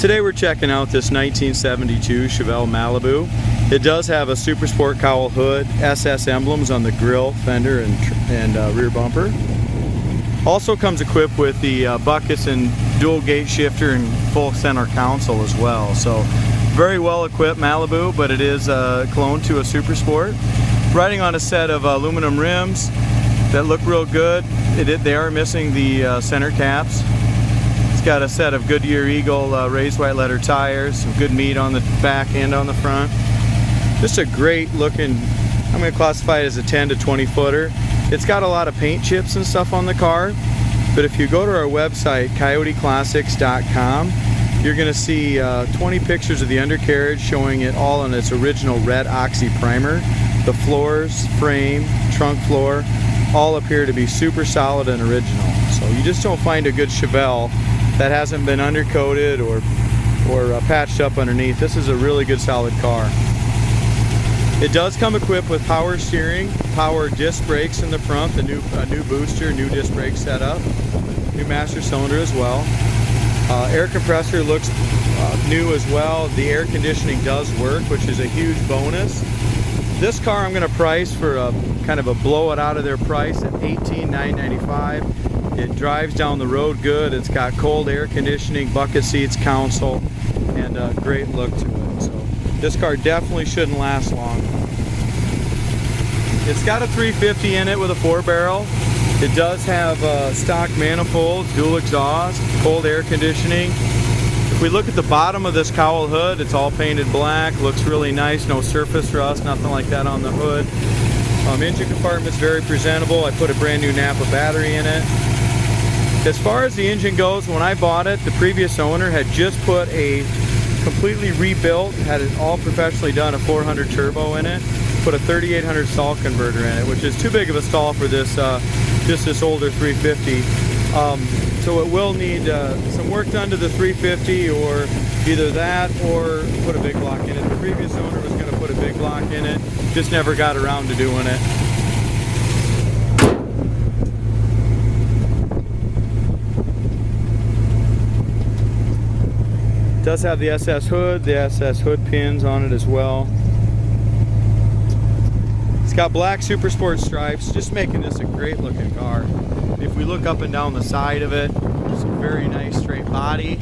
Today we're checking out this 1972 Chevelle Malibu. It does have a Super Sport cowl hood, SS emblems on the grille, fender, and rear bumper. Also comes equipped with the buckets and dual gate shifter and full center console as well. So very well equipped Malibu, but it is cloned to a Super Sport. Riding on a set of aluminum rims that look real good. They are missing the center caps. It's got a set of Goodyear Eagle raised white letter tires, some good meat on the back and on the front. Just a great looking, I'm going to classify it as a 10 to 20 footer. It's got a lot of paint chips and stuff on the car, but if you go to our website, coyoteclassics.com, you're going to see 20 pictures of the undercarriage showing it all on its original red oxy primer. The floors, frame, trunk floor, all appear to be super solid and original. So you just don't find a good Chevelle that hasn't been undercoated or patched up underneath. This is a really good solid car. It does come equipped with power steering, power disc brakes in the front, a new booster, new disc brake setup, new master cylinder as well. Air compressor looks new as well. The air conditioning does work, which is a huge bonus. This car I'm going to price for a kind of a blow it out of their price at $18,995. It drives down the road good. It's got cold air conditioning, bucket seats, console, and a great look to it. So this car definitely shouldn't last long. It's got a 350 in it with a 4-barrel. It does have stock manifolds, dual exhaust, cold air conditioning. If we look at the bottom of this cowl hood, it's all painted black, looks really nice, no surface rust, nothing like that on the hood. Engine compartment's very presentable. I put a brand new Napa battery in it. As far as the engine goes, when I bought it, the previous owner had just put a completely rebuilt, had it all professionally done, a 400 turbo in it, put a 3800 stall converter in it, which is too big of a stall for this just this older 350. So it will need some work done to the 350, or either that or put a big block in it. The previous owner was going to put a big block in it, just never got around to doing it. It does have the SS hood, the SS hood pins on it as well. It's got black Super Sport stripes, just making this a great looking car. If we look up and down the side of it, it's a very nice straight body.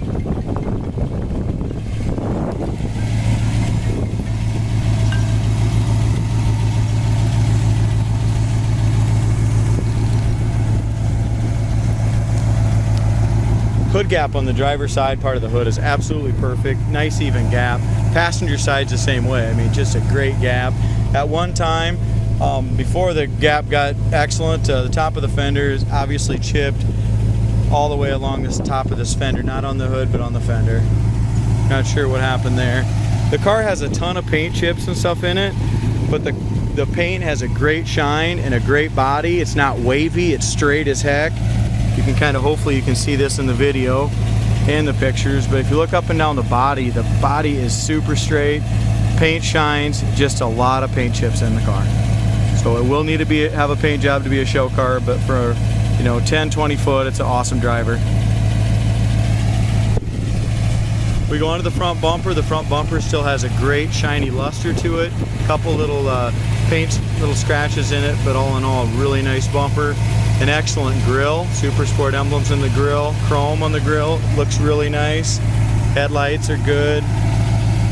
Hood gap on the driver's side part of the hood is absolutely perfect. Nice even gap. Passenger side's the same way. I mean, just a great gap. At one time, before the gap got excellent, the top of the fender is obviously chipped all the way along this top of this fender. Not on the hood, but on the fender. Not sure what happened there. The car has a ton of paint chips and stuff in it, but the paint has a great shine and a great body. It's not wavy, it's straight as heck. You can kind of, hopefully you can see this in the video and the pictures, but if you look up and down the body is super straight. Paint shines, just a lot of paint chips in the car. So it will need to have a paint job to be a show car, but for 10, 20 foot, it's an awesome driver. We go onto the front bumper. The front bumper still has a great shiny luster to it. A couple little little scratches in it, but all in all, really nice bumper. An excellent grille, Super Sport emblems in the grille, chrome on the grille, looks really nice. Headlights are good.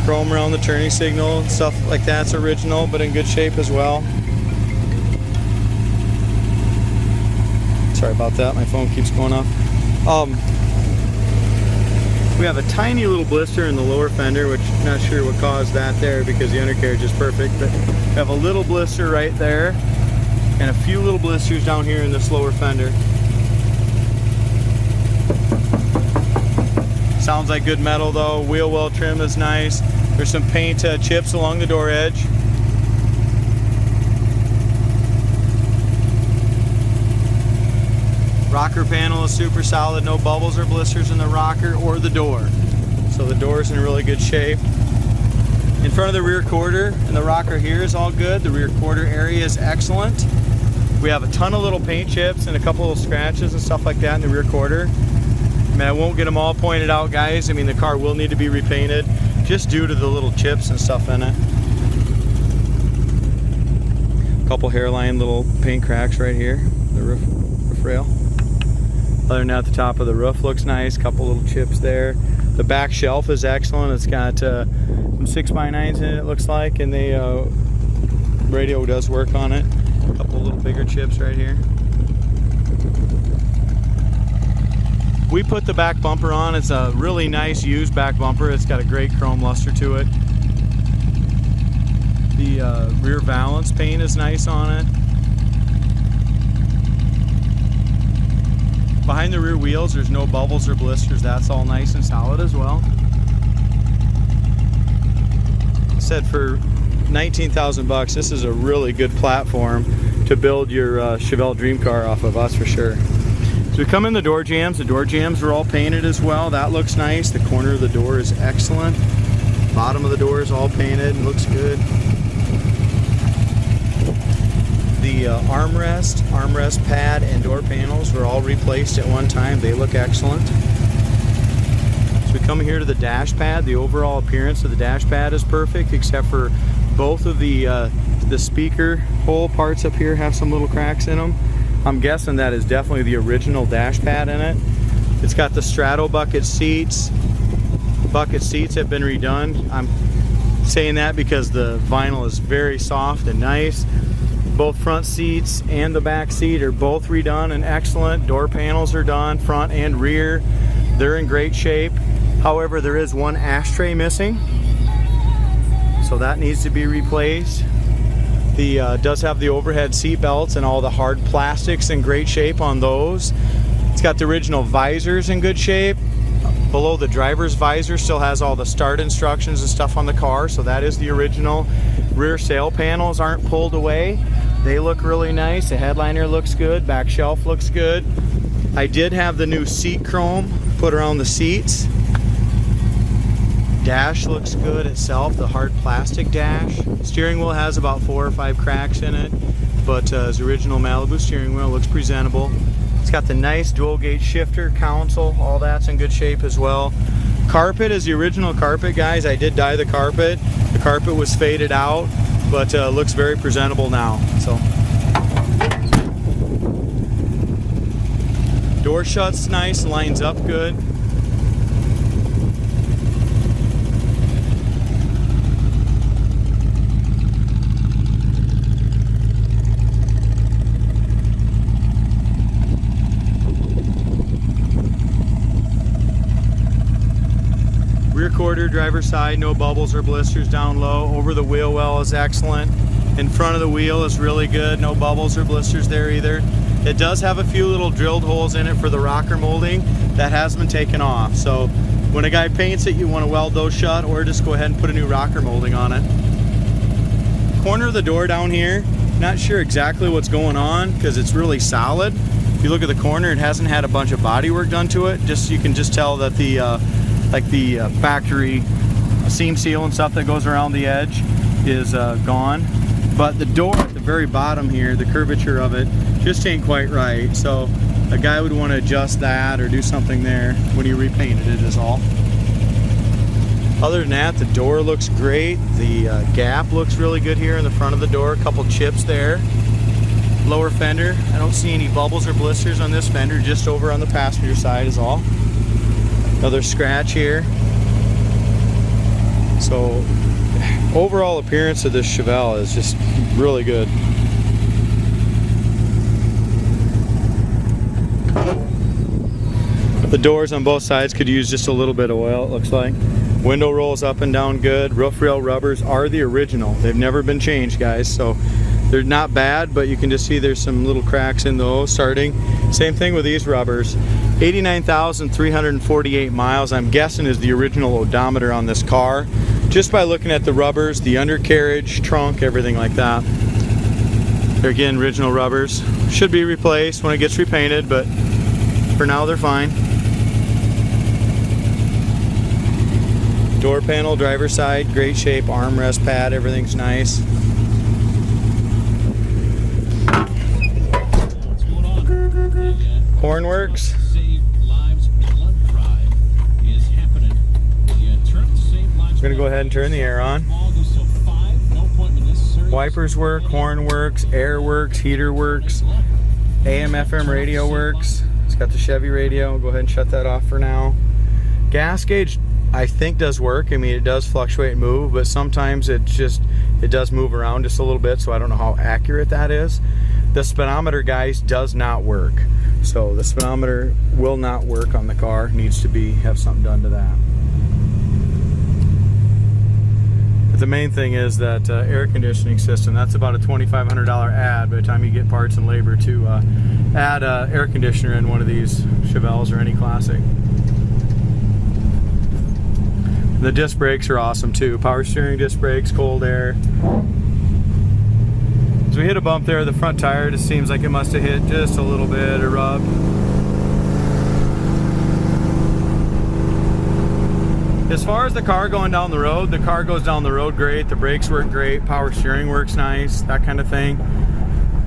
Chrome around the turning signal, stuff like that's original, but in good shape as well. Sorry about that, my phone keeps going off. We have a tiny little blister in the lower fender, which I'm not sure what caused that there because the undercarriage is perfect, but we have a little blister right there and a few little blisters down here in this lower fender. Sounds like good metal though. Wheel well trim is nice. There's some paint chips along the door edge. Rocker panel is super solid, no bubbles or blisters in the rocker or the door. So the door's in really good shape. In front of the rear quarter and the rocker here is all good. The rear quarter area is excellent. We have a ton of little paint chips and a couple of scratches and stuff like that in the rear quarter. I mean, I won't get them all pointed out, guys. I mean, the car will need to be repainted just due to the little chips and stuff in it. A couple hairline little paint cracks right here, the roof rail. Other than that, the top of the roof looks nice. Couple little chips there. The back shelf is excellent. It's got some 6x9s in it, looks like, and the radio does work on it. A couple little bigger chips right here. We put the back bumper on. It's a really nice used back bumper. It's got a great chrome luster to it. The rear valance paint is nice on it. Behind the rear wheels, there's no bubbles or blisters. That's all nice and solid as well. Said for 19,000 bucks, this is a really good platform to build your Chevelle dream car off of, that's for sure. So we come in the door jambs. The door jambs are all painted as well. That looks nice. The corner of the door is excellent. Bottom of the door is all painted and looks good. The armrest pad and door panels were all replaced at one time. They look excellent. So we come here to the dash pad. The overall appearance of the dash pad is perfect, except for both of the speaker hole parts up here have some little cracks in them. I'm guessing that is definitely the original dash pad in it. It's got the straddle bucket seats. The bucket seats have been redone. I'm saying that because the vinyl is very soft and nice. Both front seats and the back seat are both redone and excellent. Door panels are done, front and rear. They're in great shape. However, there is one ashtray missing, so that needs to be replaced. The does have the overhead seat belts and all the hard plastics in great shape on those. It's got the original visors in good shape. Below the driver's visor still has all the start instructions and stuff on the car, so that is the original. Rear sail panels aren't pulled away. They look really nice. The headliner looks good. Back shelf looks good. I did have the new seat chrome put around the seats. Dash looks good itself, the hard plastic dash. Steering wheel has about 4 or 5 cracks in it, but his original Malibu steering wheel looks presentable. It's got the nice dual gauge shifter console, all that's in good shape as well. Carpet is the original carpet, guys. I did dye the carpet. The carpet was faded out, but looks very presentable now. So, door shuts nice, lines up good. Rear quarter, driver's side, no bubbles or blisters down low. Over the wheel well is excellent. In front of the wheel is really good. No bubbles or blisters there either. It does have a few little drilled holes in it for the rocker molding. That has been taken off. So when a guy paints it, you want to weld those shut or just go ahead and put a new rocker molding on it. Corner of the door down here, not sure exactly what's going on because it's really solid. If you look at the corner, it hasn't had a bunch of body work done to it. You can just tell that the factory seam seal and stuff that goes around the edge is gone. But the door at the very bottom here, the curvature of it, just ain't quite right. So a guy would want to adjust that or do something there when he repainted it is all. Other than that, the door looks great. The gap looks really good here in the front of the door. A couple chips there. Lower fender, I don't see any bubbles or blisters on this fender, just over on the passenger side is all. Another scratch here. So overall appearance of this Chevelle is just really good. The doors on both sides could use just a little bit of oil, it looks like. Window rolls up and down good. Roof rail rubbers are the original. They've never been changed, guys, so they're not bad, but you can just see there's some little cracks in those starting. Same thing with these rubbers. 89,348 miles, I'm guessing, is the original odometer on this car, just by looking at the rubbers, the undercarriage, trunk, everything like that. They're, again, original rubbers. Should be replaced when it gets repainted, but for now they're fine. Door panel, driver's side, great shape, armrest pad, everything's nice. Horn works. going to go ahead and turn the air on. Wipers work, horn works, air works, heater works, AM FM radio works. It's got the Chevy radio. I'll go ahead and shut that off for now. Gas gauge I think does work. I mean, it does fluctuate and move, but sometimes it does move around just a little bit, so I don't know how accurate that is. The speedometer, guys, does not work. So the speedometer will not work on the car. Needs to have something done to that. But the main thing is that air conditioning system. That's about a $2,500 add by the time you get parts and labor to add an air conditioner in one of these Chevelles or any classic. The disc brakes are awesome too. Power steering disc brakes, cold air. So we hit a bump there. The front tire just seems like it must have hit just a little bit or rubbed. As far as the car going down the road, the car goes down the road great. The brakes work great. Power steering works nice. That kind of thing.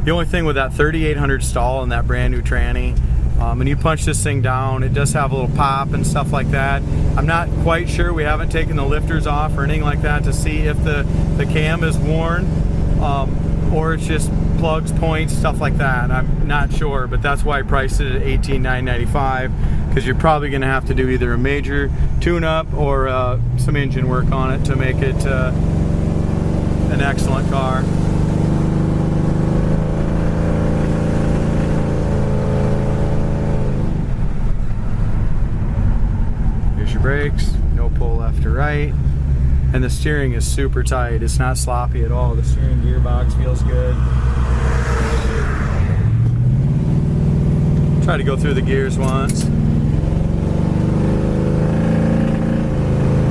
The only thing with that 3800 stall and that brand new tranny, and you punch this thing down, it does have a little pop and stuff like that. I'm not quite sure. We haven't taken the lifters off or anything like that to see if the cam is worn or it's just plugs, points, stuff like that. I'm not sure, but that's why I priced it at $18,995, because you're probably going to have to do either a major tune-up or some engine work on it to make it an excellent car. Brakes, no pull left or right, and the steering is super tight. It's not sloppy at all. The steering gearbox feels good. Try to go through the gears once. You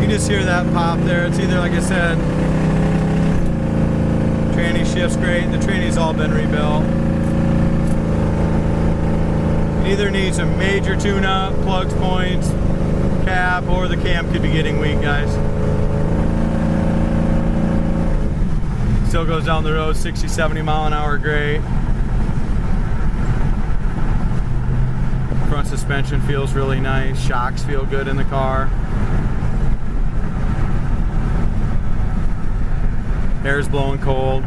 can just hear that pop there. It's either, like I said, tranny shifts great. The tranny's all been rebuilt. It either needs a major tune-up, plugs, points, cap, or the cam could be getting weak, guys. Still goes down the road 60-70 mile an hour great. Front suspension feels really nice. Shocks feel good in the car. Air's blowing cold.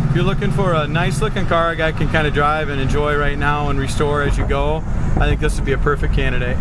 If you're looking for a nice looking car a guy can kind of drive and enjoy right now and restore as you go, I think this would be a perfect candidate.